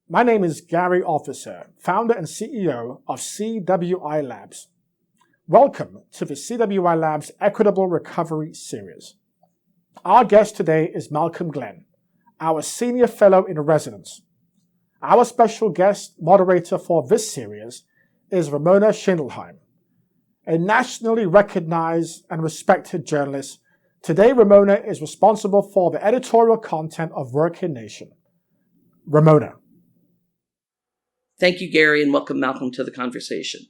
My name is Gary Officer, founder and CEO of CWI Labs. Welcome to the CWI Labs Equitable Recovery series. Our guest today is Malcom Glenn, our Senior Fellow in Residence. Our special guest moderator for this series is Ramona Schindelheim, a nationally recognized and respected journalist. Today, Ramona is responsible for the editorial content of WorkingNation. Ramona. Thank you, Gary, and welcome Malcom to the conversation.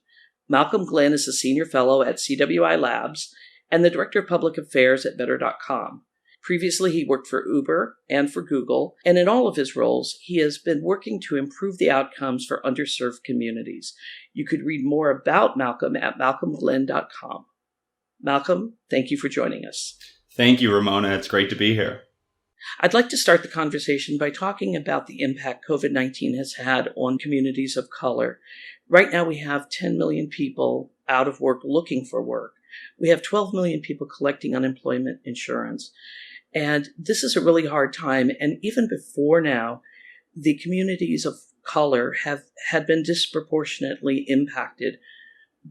Malcom Glenn is a Senior Fellow at CWI Labs and the Director of Public Affairs at Better.com. Previously, he worked for Uber and for Google, and in all of his roles, he has been working to improve the outcomes for underserved communities. You could read more about Malcom at malcomglenn.com. Malcom, thank you for joining us. Thank you, Ramona. It's great to be here. I'd like to start the conversation by talking about the impact COVID-19 has had on communities of color. Right now, we have 10 million people out of work looking for work. We have 12 million people collecting unemployment insurance. And this is a really hard time. And even before now, the communities of color had been disproportionately impacted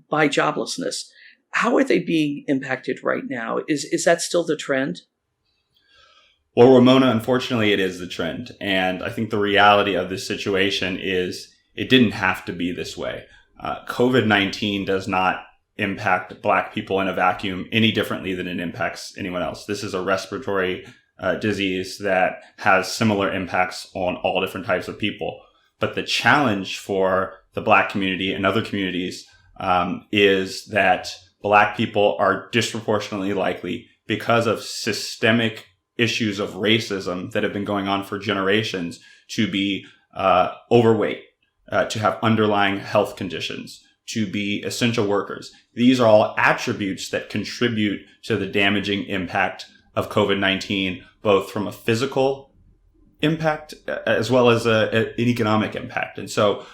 by joblessness. How are they being impacted right now? Is that still the trend? Well, Ramona, unfortunately, it is the trend. And I think the reality of this situation is it didn't have to be this way. COVID-19 does not impact Black people in a vacuum any differently than it impacts anyone else. This is a respiratory disease that has similar impacts on all different types of people. But the challenge for the Black community and other communities is that Black people are disproportionately likely, because of systemic issues of racism that have been going on for generations, to be overweight, to have underlying health conditions, to be essential workers. These are all attributes that contribute to the damaging impact of COVID-19, both from a physical impact as well as an economic impact. And so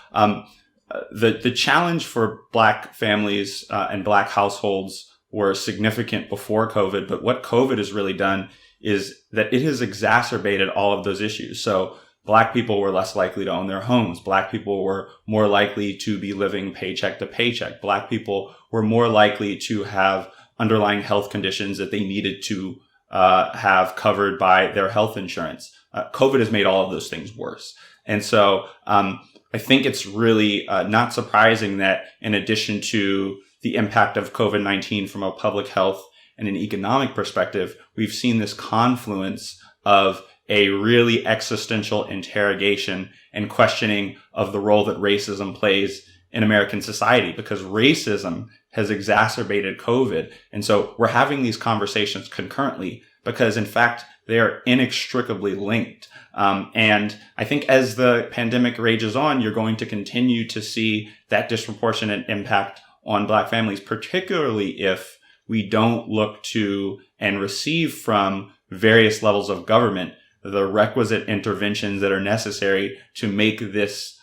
the challenge for Black families and Black households were significant before COVID, but what COVID has really done is that it has exacerbated all of those issues. So Black people were less likely to own their homes. Black people were more likely to be living paycheck to paycheck. Black people were more likely to have underlying health conditions that they needed to have covered by their health insurance. COVID has made all of those things worse. And so I think it's really not surprising that in addition to the impact of COVID-19 from a public health and an economic perspective, we've seen this confluence of a really existential interrogation and questioning of the role that racism plays in American society, because racism has exacerbated COVID. And so we're having these conversations concurrently because, in fact, they are inextricably linked. And I think as the pandemic rages on, you're going to continue to see that disproportionate impact on Black families, particularly if we don't look to and receive from various levels of government the requisite interventions that are necessary to make this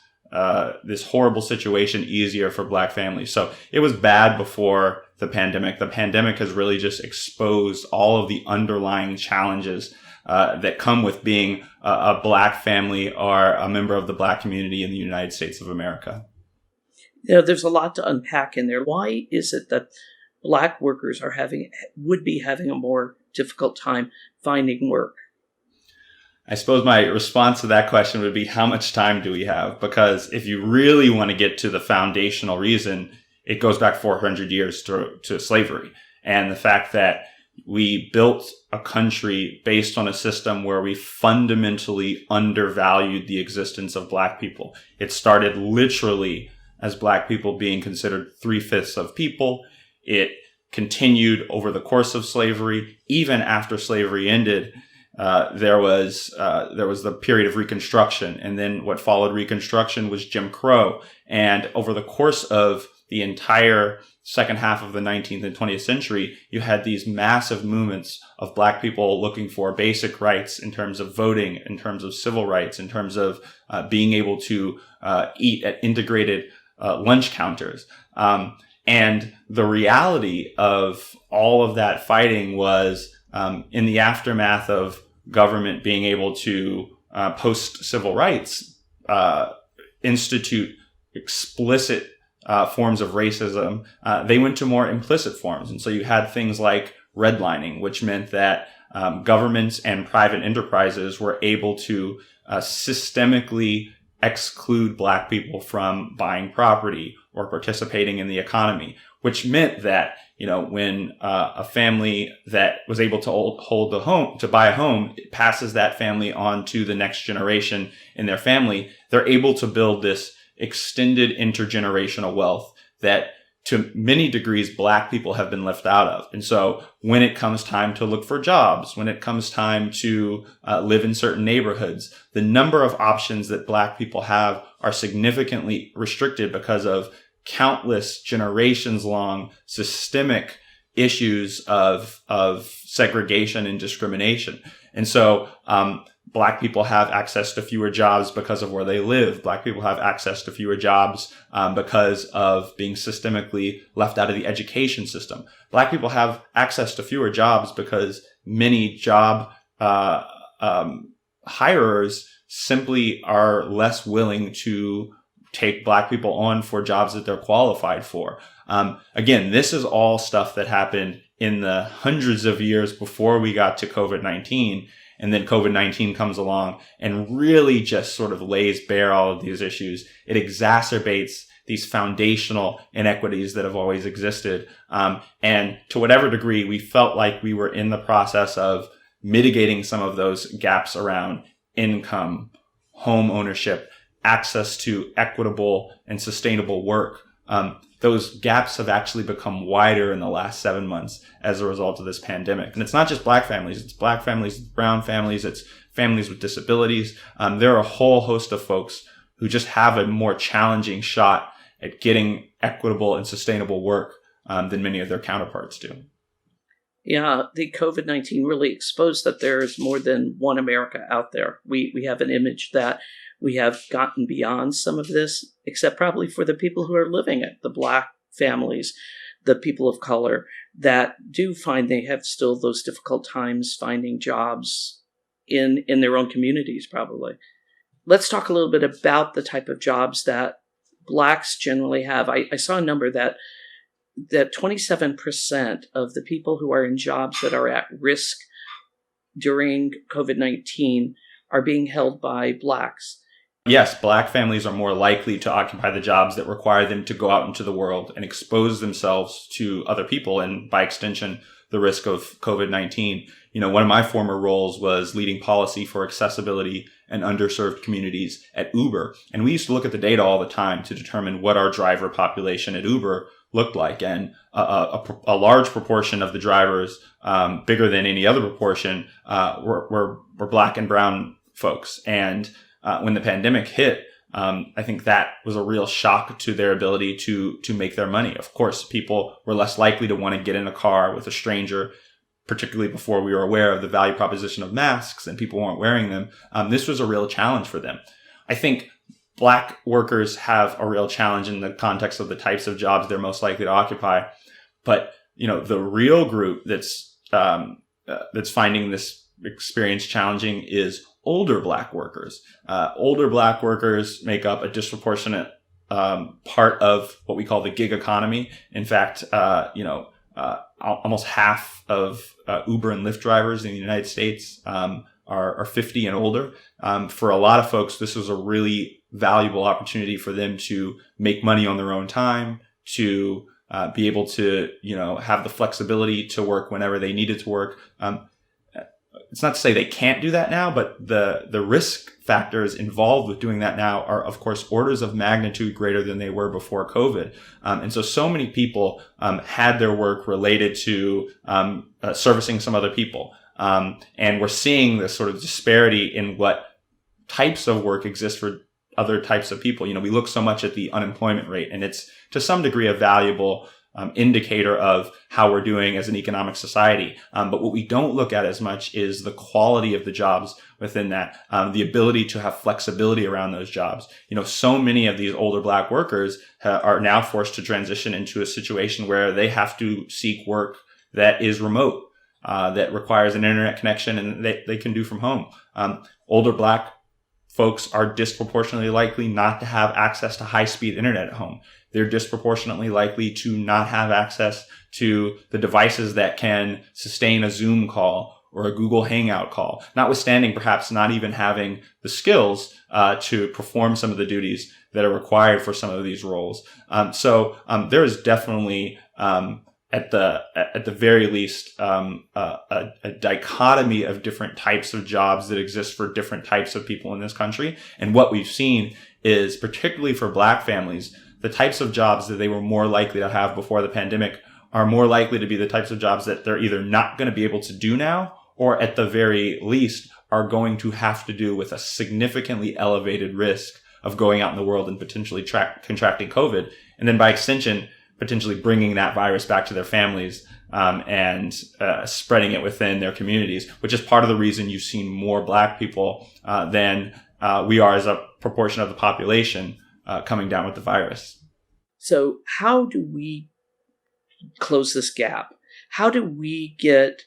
horrible situation easier for Black families. So it was bad before the pandemic. The pandemic has really just exposed all of the underlying challenges that come with being a Black family or a member of the Black community in the United States of America. You know, there's a lot to unpack in there. Why is it that Black workers would be having a more difficult time finding work? I suppose my response to that question would be, how much time do we have? Because if you really want to get to the foundational reason, it goes back 400 years to slavery. And the fact that we built a country based on a system where we fundamentally undervalued the existence of Black people. It started literally as Black people being considered 3/5 of people. It continued over the course of slavery. Even after slavery ended, there was the period of Reconstruction, and then what followed Reconstruction was Jim Crow. And over the course of the entire second half of the 19th and 20th century, you had these massive movements of Black people looking for basic rights in terms of voting, in terms of civil rights, in terms of being able to eat at integrated lunch counters. And the reality of all of that fighting was in the aftermath of government being able to post civil rights, institute explicit forms of racism, they went to more implicit forms. And so you had things like redlining, which meant that governments and private enterprises were able to systemically exclude Black people from buying property or participating in the economy, which meant that, when a family that was able to buy a home, it passes that family on to the next generation in their family, they're able to build this extended intergenerational wealth that to many degrees Black people have been left out of. And so when it comes time to look for jobs, when it comes time to live in certain neighborhoods, the number of options that Black people have are significantly restricted because of countless generations long systemic issues of segregation and discrimination. And so, Black people have access to fewer jobs because of where they live. Black people have access to fewer jobs because of being systemically left out of the education system. Black people have access to fewer jobs because many job hirers simply are less willing to take Black people on for jobs that they're qualified for. Again, this is all stuff that happened in the hundreds of years before we got to COVID-19. And then COVID-19 comes along and really just sort of lays bare all of these issues. It exacerbates these foundational inequities that have always existed. And to whatever degree, we felt like we were in the process of mitigating some of those gaps around income, home ownership, access to equitable and sustainable work. Those gaps have actually become wider in the last 7 months as a result of this pandemic. And it's not just Black families, it's Black families, brown families, it's families with disabilities. There are a whole host of folks who just have a more challenging shot at getting equitable and sustainable work than many of their counterparts do. Yeah, the COVID-19 really exposed that there is more than one America out there. We have an image that we have gotten beyond some of this, except probably for the people who are living it, the Black families, the people of color that do find they have still those difficult times finding jobs in their own communities, probably. Let's talk a little bit about the type of jobs that Blacks generally have. I saw a number that 27% of the people who are in jobs that are at risk during COVID-19 are being held by Blacks. Yes, Black families are more likely to occupy the jobs that require them to go out into the world and expose themselves to other people and, by extension, the risk of COVID-19. One of my former roles was leading policy for accessibility and underserved communities at Uber. And we used to look at the data all the time to determine what our driver population at Uber looked like. And a large proportion of the drivers, bigger than any other proportion, were Black and brown folks. And when the pandemic hit, I think that was a real shock to their ability to make their money. Of course, people were less likely to want to get in a car with a stranger, particularly before we were aware of the value proposition of masks and people weren't wearing them. This was a real challenge for them. I think Black workers have a real challenge in the context of the types of jobs they're most likely to occupy. But, the real group that's finding this experience challenging is older Black workers. Older Black workers make up a disproportionate part of what we call the gig economy. In fact, almost half of Uber and Lyft drivers in the United States are 50 and older. For a lot of folks, this was a really valuable opportunity for them to make money on their own time, to be able to, have the flexibility to work whenever they needed to work. It's not to say they can't do that now, but the risk factors involved with doing that now are, of course, orders of magnitude greater than they were before COVID. And so many people had their work related to servicing some other people. And we're seeing this sort of disparity in what types of work exist for other types of people. We look so much at the unemployment rate, and it's to some degree a valuable indicator of how we're doing as an economic society. But what we don't look at as much is the quality of the jobs within that, the ability to have flexibility around those jobs. So many of these older Black workers are now forced to transition into a situation where they have to seek work that is remote, that requires an internet connection and they can do from home. Older Black folks are disproportionately likely not to have access to high-speed internet at home. They're disproportionately likely to not have access to the devices that can sustain a Zoom call or a Google Hangout call, notwithstanding perhaps not even having the skills to perform some of the duties that are required for some of these roles. So there is definitely, at the very least, a dichotomy of different types of jobs that exist for different types of people in this country. And what we've seen is, particularly for Black families, the types of jobs that they were more likely to have before the pandemic are more likely to be the types of jobs that they're either not going to be able to do now, or at the very least are going to have to do with a significantly elevated risk of going out in the world and potentially contracting COVID. And then by extension, potentially bringing that virus back to their families and spreading it within their communities, which is part of the reason you've seen more Black people than we are as a proportion of the population coming down with the virus. So how do we close this gap? How do we get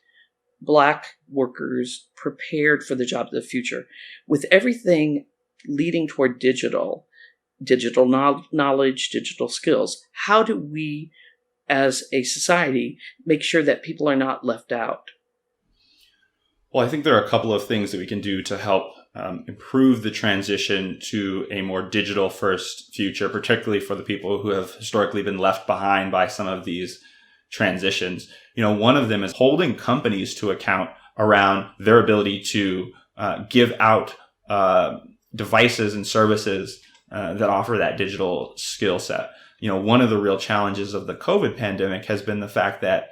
Black workers prepared for the jobs of the future? With everything leading toward digital knowledge, digital skills, how do we as a society make sure that people are not left out? Well, I think there are a couple of things that we can do to help improve the transition to a more digital first future, particularly for the people who have historically been left behind by some of these transitions. One of them is holding companies to account around their ability to give out devices and services that offer that digital skill set. One of the real challenges of the COVID pandemic has been the fact that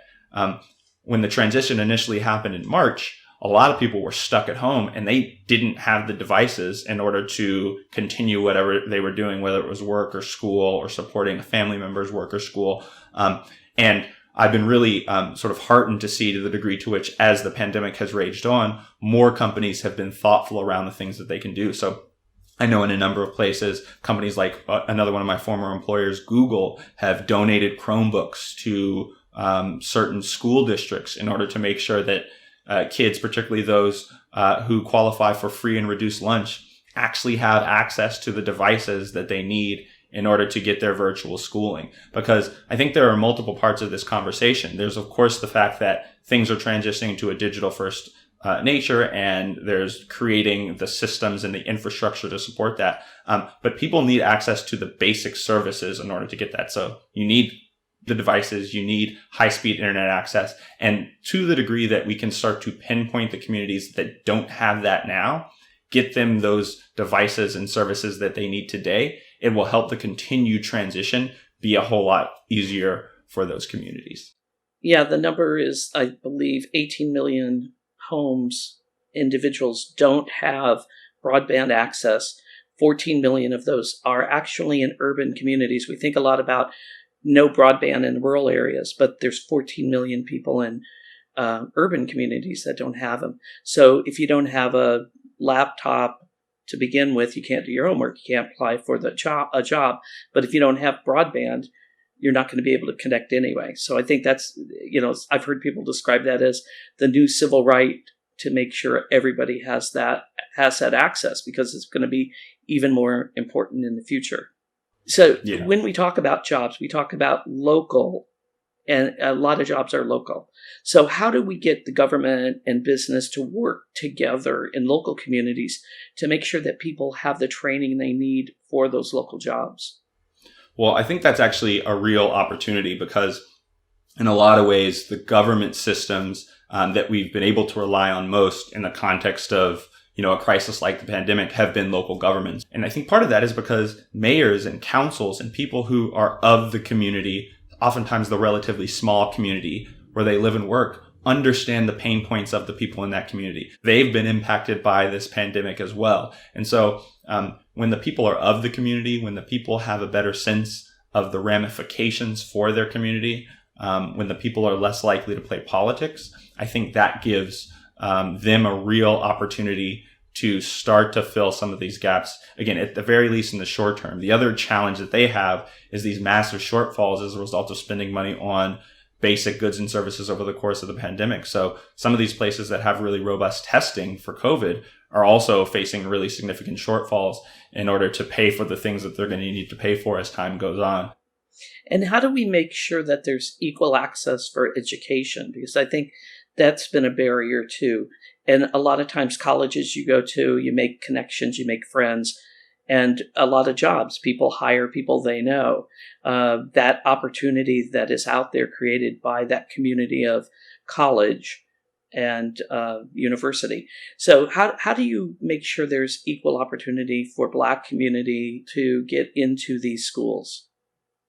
when the transition initially happened in March, a lot of people were stuck at home and they didn't have the devices in order to continue whatever they were doing, whether it was work or school or supporting a family member's work or school. And I've been really sort of heartened to see to the degree to which, as the pandemic has raged on, more companies have been thoughtful around the things that they can do. So I know in a number of places, companies like another one of my former employers, Google, have donated Chromebooks to certain school districts in order to make sure that kids, particularly those who qualify for free and reduced lunch, actually have access to the devices that they need in order to get their virtual schooling. Because I think there are multiple parts of this conversation. There's, of course, the fact that things are transitioning to a digital first nature, and there's creating the systems and the infrastructure to support that. But people need access to the basic services in order to get that. So you need the devices, you need high-speed internet access. And to the degree that we can start to pinpoint the communities that don't have that now, get them those devices and services that they need today, it will help the continued transition be a whole lot easier for those communities. Yeah, the number is, I believe, 18 million homes, individuals don't have broadband access. 14 million of those are actually in urban communities. We think a lot about no broadband in rural areas, but there's 14 million people in urban communities that don't have them. So if you don't have a laptop to begin with, you can't do your homework, you can't apply for a job. But if you don't have broadband, you're not going to be able to connect anyway. So I think that's, I've heard people describe that as the new civil right to make sure everybody has that access, because it's going to be even more important in the future. So When we talk about jobs, we talk about local, and a lot of jobs are local. So how do we get the government and business to work together in local communities to make sure that people have the training they need for those local jobs? Well, I think that's actually a real opportunity, because in a lot of ways, the government systems that we've been able to rely on most in the context of a crisis like the pandemic have been local governments. And I think part of that is because mayors and councils and people who are of the community, oftentimes the relatively small community where they live and work, understand the pain points of the people in that community. They've been impacted by this pandemic as well. And so when the people are of the community, when the people have a better sense of the ramifications for their community, when the people are less likely to play politics, I think that gives them a real opportunity to start to fill some of these gaps, again, at the very least in the short term. The other challenge that they have is these massive shortfalls as a result of spending money on basic goods and services over the course of the pandemic. So some of these places that have really robust testing for COVID are also facing really significant shortfalls in order to pay for the things that they're going to need to pay for as time goes on. And how do we make sure that there's equal access for education? Because I think that's been a barrier too. And a lot of times colleges you go to, you make connections, you make friends, and a lot of jobs, people hire people they know. That opportunity that is out there created by that community of college and university. So how do you make sure there's equal opportunity for Black community to get into these schools?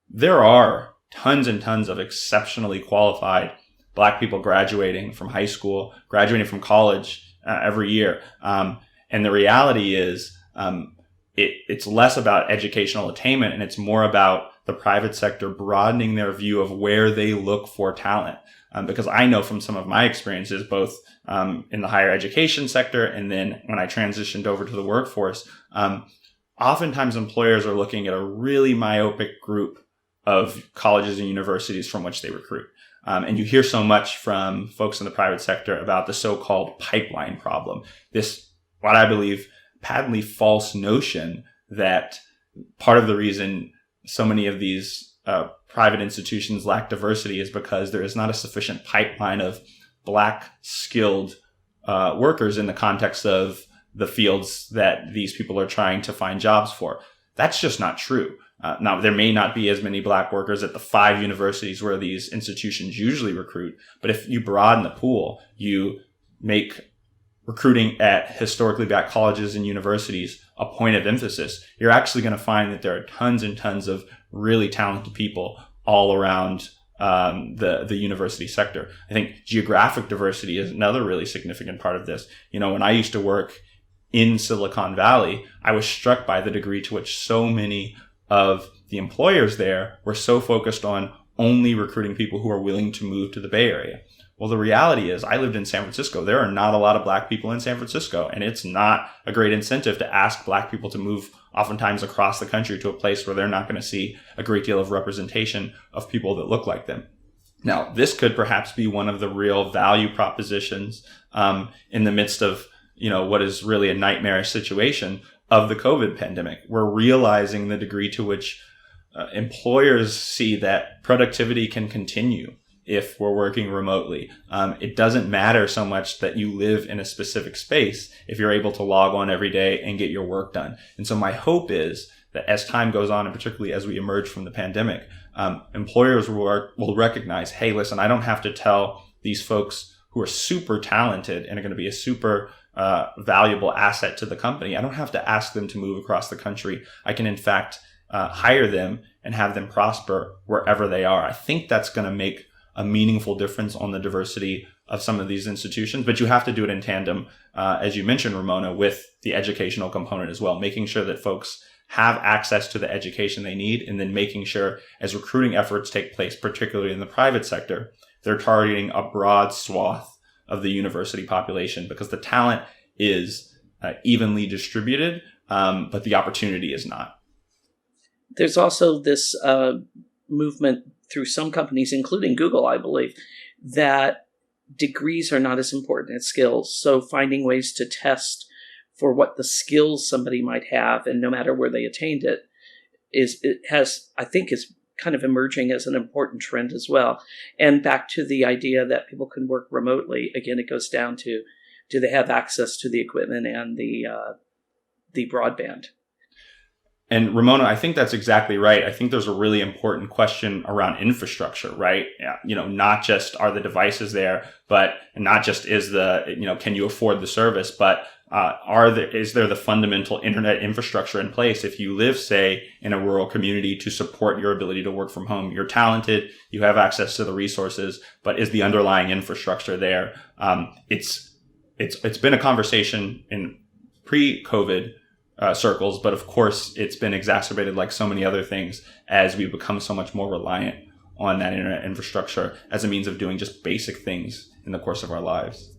There are tons and tons of exceptionally qualified Black people graduating from high school, graduating from college every year. And the reality is it's less about educational attainment and it's more about the private sector broadening their view of where they look for talent. Because I know from some of my experiences, both in the higher education sector and then when I transitioned over to the workforce, oftentimes employers are looking at a really myopic group of colleges and universities from which they recruit. And you hear so much from folks in the private sector about the so-called pipeline problem. This, what I believe, patently false notion that part of the reason so many of these private institutions lack diversity is because there is not a sufficient pipeline of Black skilled workers in the context of the fields that these people are trying to find jobs for. That's just not true. Now, there may not be as many Black workers at the 5 universities where these institutions usually recruit, but if you broaden the pool, you make recruiting at historically Black colleges and universities a point of emphasis, you're actually going to find that there are tons and tons of really talented people all around the university sector. I think geographic diversity is another really significant part of this. You know, when I used to work in Silicon Valley, I was struck by the degree to which so many of the employers there were so focused on only recruiting people who are willing to move to the Bay Area. Well, the reality is I lived in San Francisco. There are not a lot of Black people in San Francisco, and it's not a great incentive to ask Black people to move oftentimes across the country to a place where they're not going to see a great deal of representation of people that look like them. Now, this could perhaps be one of the real value propositions in the midst of, you know, what is really a nightmarish situation of the COVID pandemic. We're realizing the degree to which employers see that productivity can continue if we're working remotely. It doesn't matter so much that you live in a specific space if you're able to log on every day and get your work done. And so my hope is that as time goes on, and particularly as we emerge from the pandemic, employers will recognize, hey, listen, I don't have to tell these folks who are super talented and are going to be a super valuable asset to the company. I don't have to ask them to move across the country. I can, in fact, hire them and have them prosper wherever they are. I think that's going to make a meaningful difference on the diversity of some of these institutions, but you have to do it in tandem, as you mentioned, Ramona, with the educational component as well, making sure that folks have access to the education they need, and then making sure as recruiting efforts take place, particularly in the private sector, they're targeting a broad swath of the university population because the talent is evenly distributed, but the opportunity is not. There's also this movement through some companies, including Google, I believe, that degrees are not as important as skills. So finding ways to test for what the skills somebody might have, and no matter where they attained it, is kind of emerging as an important trend as well. And back to the idea that people can work remotely, again, it goes down to, do they have access to the equipment and the broadband? And Ramona, I think that's exactly right. I think there's a really important question around infrastructure, right? You know, not just are the devices there, but not just is can you afford the service, but is there the fundamental internet infrastructure in place? If you live, say, in a rural community to support your ability to work from home, you're talented, you have access to the resources, but is the underlying infrastructure there? It's been a conversation in pre-COVID circles, but of course it's been exacerbated like so many other things as we've become so much more reliant on that internet infrastructure as a means of doing just basic things in the course of our lives.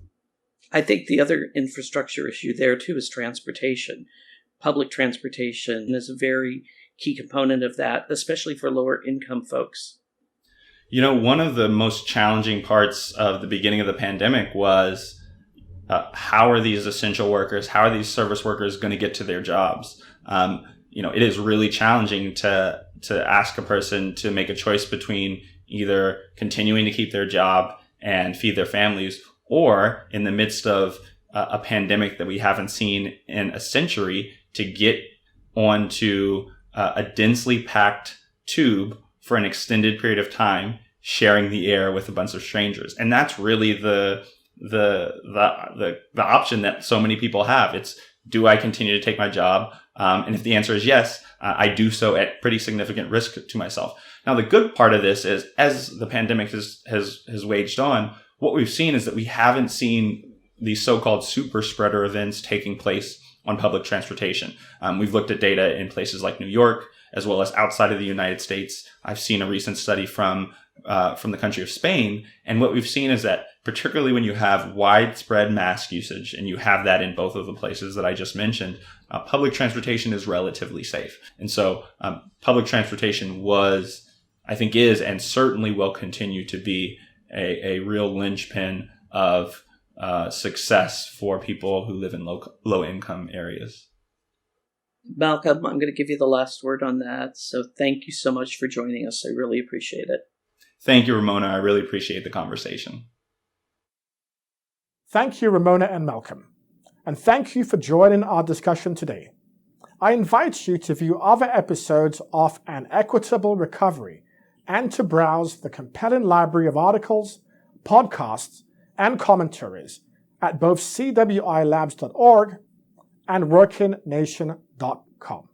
I think the other infrastructure issue there too is transportation. Public transportation is a very key component of that, especially for lower income folks. You know, one of the most challenging parts of the beginning of the pandemic was how are these essential workers, how are these service workers going to get to their jobs? It is really challenging to ask a person to make a choice between either continuing to keep their job and feed their families, or in the midst of a pandemic that we haven't seen in a century, to get onto a densely packed tube for an extended period of time, sharing the air with a bunch of strangers. And that's really the option that so many people have. It's, do I continue to take my job? And if the answer is yes, I do so at pretty significant risk to myself. Now, the good part of this is, as the pandemic has waged on, what we've seen is that we haven't seen these so-called super spreader events taking place on public transportation. We've looked at data in places like New York, as well as outside of the United States. I've seen a recent study from the country of Spain. And what we've seen is that particularly when you have widespread mask usage, and you have that in both of the places that I just mentioned, public transportation is relatively safe. And so public transportation is, and certainly will continue to be a real linchpin of success for people who live in low income areas. Malcolm, I'm going to give you the last word on that. So thank you so much for joining us. I really appreciate it. Thank you, Ramona. I really appreciate the conversation. Thank you, Ramona and Malcolm. And thank you for joining our discussion today. I invite you to view other episodes of An Equitable Recovery and to browse the compelling library of articles, podcasts, and commentaries at both CWILabs.org and WorkingNation.com.